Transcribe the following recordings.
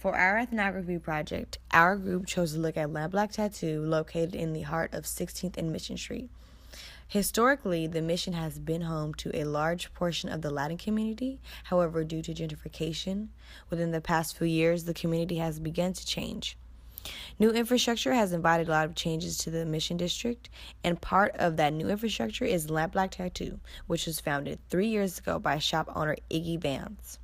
For our ethnography project, our group chose to look at Lampblack Tattoo located in the heart of 16th and Mission Street. Historically, the Mission has been home to a large portion of the Latin community. However, due to gentrification, within the past few years, the community has begun to change. New infrastructure has invited a lot of changes to the Mission District, and part of that new infrastructure is Lampblack Tattoo, which was founded 3 years ago by shop owner Iggy Vance.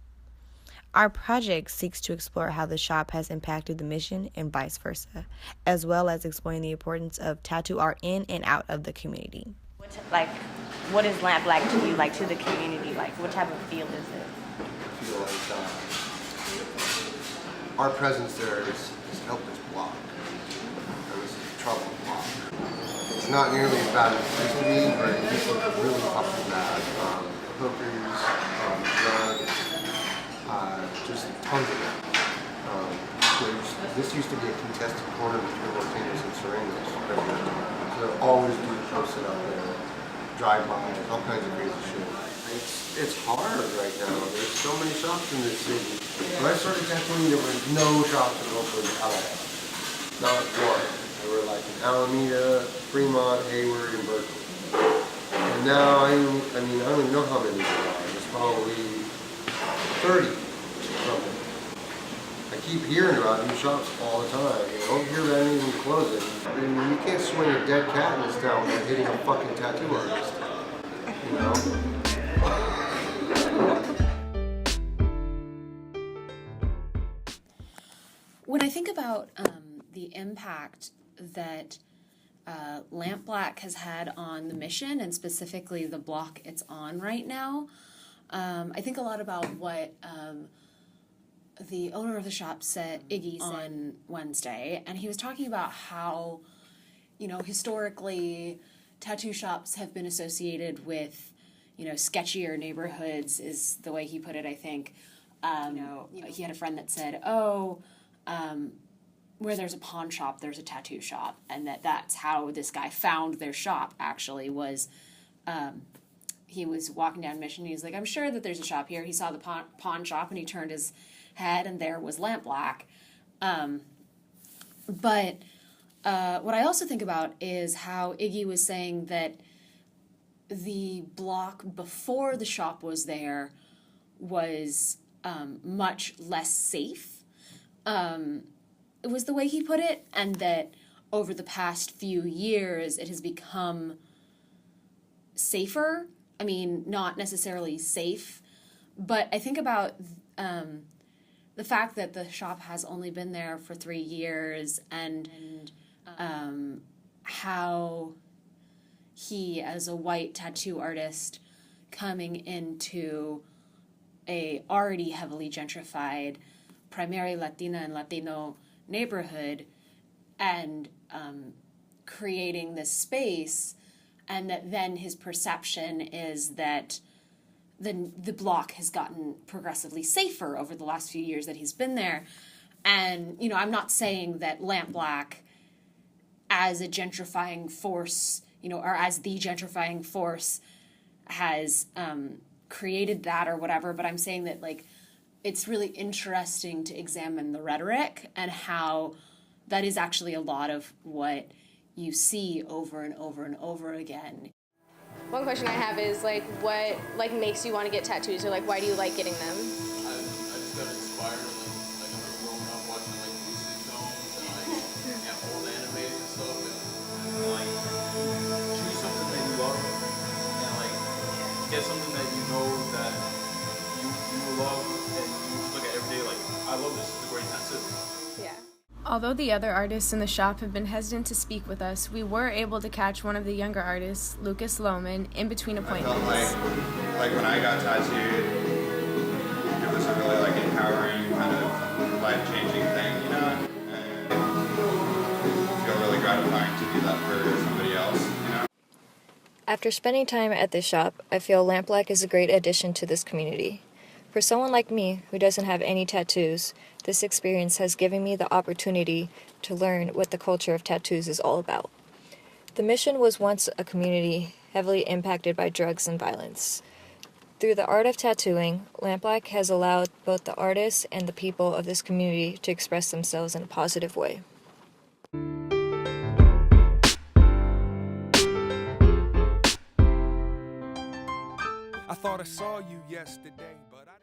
Our project seeks to explore how the shop has impacted the Mission and vice versa, as well as exploring the importance of tattoo art in and out of the community. What is Lampblack to you, to the community? What type of feel is it? I feel like our presence there has helped us block. This is a trouble block. It's not nearly as bad as it used to be, but it used to be really fucking bad. Hookers, drugs, just tons of it. This used to be a contested corner between Martinez and Serenos. So they're always doing posted out there, drive-bys, all kinds of crazy shit. It's hard right now. There's so many shops in this city. When I started tattooing, there were no shops in Oakland at all. Not one. There were in Alameda, Fremont, Hayward, and Berkeley. And now, I don't even know how many there are. There's probably 30 something. I keep hearing about new shops all the time. You don't hear about anything closing. You can't swing a dead cat in this town without hitting a fucking tattoo artist. You know? When I think about the impact that Lampblack has had on the Mission, and specifically the block it's on right now, I think a lot about what the owner of the shop said, Iggy, on Wednesday, and he was talking about how, historically, tattoo shops have been associated with, sketchier neighborhoods, is the way he put it, I think. He had a friend that said, where there's a pawn shop, there's a tattoo shop, and that's how this guy found their shop, actually, was he was walking down Mission, and he was like, I'm sure that there's a shop here. He saw the pawn shop, and he turned his head, and there was Lampblack. But what I also think about is how Iggy was saying that the block before the shop was there was much less safe. It was the way he put it, and that over the past few years it has become safer. I mean, not necessarily safe, but I think about the fact that the shop has only been there for 3 years, and how he, as a white tattoo artist, coming into a already heavily gentrified, primarily Latina and Latino neighborhood, and creating this space, and that then his perception is that the block has gotten progressively safer over the last few years that he's been there. And, I'm not saying that Lampblack as a gentrifying force, or as the gentrifying force has created that or whatever, but I'm saying that, it's really interesting to examine the rhetoric and how that is actually a lot of what you see over and over and over again. One question I have is, what, makes you want to get tattoos, or, why do you like getting them? I just got inspired, I remember growing up watching, Lucid Films and, old animes and stuff, and, choose something that you love, and, get something that you know that you love, and you look at every day, I love this, it's a great tattoo. Yeah. Although the other artists in the shop have been hesitant to speak with us, we were able to catch one of the younger artists, Lucas Lohman, in between appointments. I felt like when I got tattooed, it was a really empowering, kind of life-changing thing, and I feel really gratifying to do that for somebody else, After spending time at this shop, I feel Lampblack is a great addition to this community. For someone like me, who doesn't have any tattoos, this experience has given me the opportunity to learn what the culture of tattoos is all about. The Mission was once a community heavily impacted by drugs and violence. Through the art of tattooing, Lampblack has allowed both the artists and the people of this community to express themselves in a positive way. I thought I saw you yesterday, but